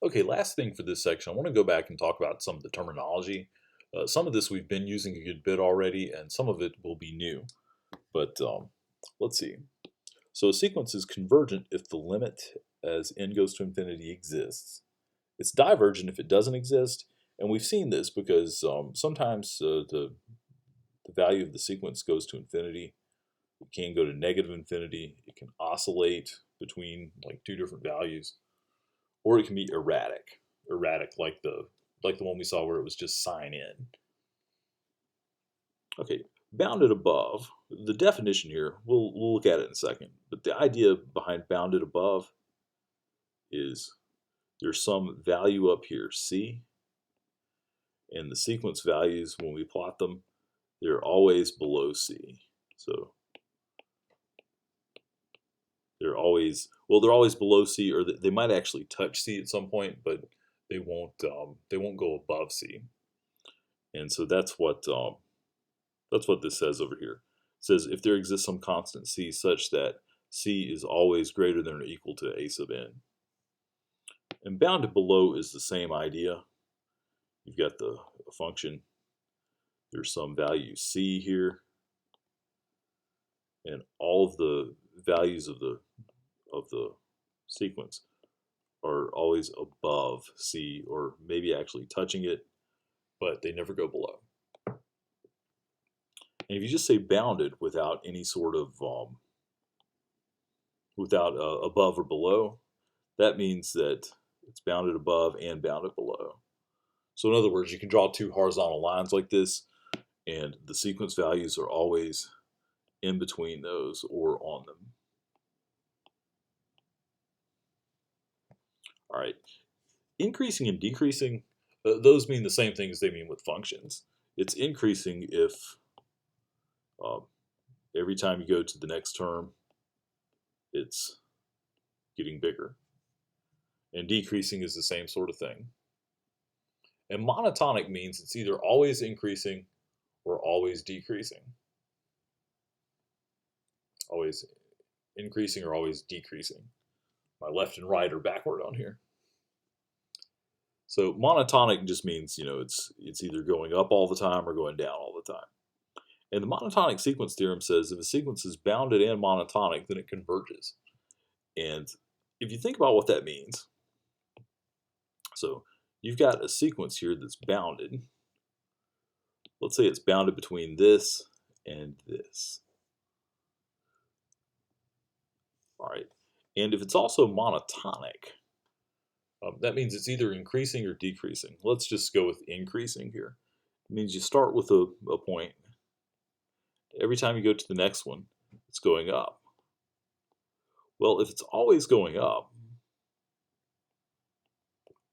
Okay, last thing for this section, I want to go back and talk about some of the terminology. Some of this we've been using a good bit already, and some of it will be new. But let's see. So a sequence is convergent if the limit as n goes to infinity exists. It's divergent if it doesn't exist, and we've seen this because sometimes the value of the sequence goes to infinity. It can go to negative infinity. It can oscillate between like two different values, or it can be erratic. Erratic like the one we saw where it was just sign in. Okay, bounded above. The definition here, we'll look at it in a second, but the idea behind bounded above is there's some value up here, C, and the sequence values, when we plot them, they're always below C. So they're always below C, or they might actually touch C at some point, but they won't go above C. And so that's what this says over here. It says if there exists some constant C such that C is always greater than or equal to A sub n. And bounded below is the same idea. You've got the function. There's some value C here, and all of the values of the sequence are always above C, or maybe actually touching it, but they never go below. And if you just say bounded without any sort of above or below, that means that it's bounded above and bounded below. So in other words, you can draw two horizontal lines like this, and the sequence values are always in between those or on them. All right, increasing and decreasing, those mean the same thing as they mean with functions. It's increasing if every time you go to the next term, it's getting bigger. And decreasing is the same sort of thing. And monotonic means it's either always increasing or always decreasing. Always increasing or always decreasing. My left and right are backward on here. So monotonic just means, it's either going up all the time or going down all the time. And the monotonic sequence theorem says if a sequence is bounded and monotonic, then it converges. And if you think about what that means, so you've got a sequence here that's bounded. Let's say it's bounded between this and this. All right. And if it's also monotonic, that means it's either increasing or decreasing. Let's just go with increasing here. It means you start with a point. Every time you go to the next one, it's going up. Well, if it's always going up,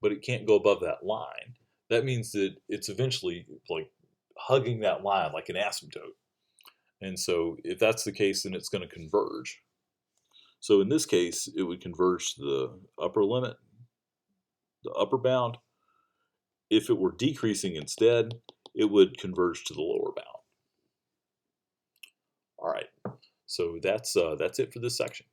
but it can't go above that line, that means that it's eventually like hugging that line like an asymptote. And so if that's the case, then it's going to converge. So in this case, it would converge to the upper limit, the upper bound. If it were decreasing instead, it would converge to the lower bound. All right, so that's it for this section.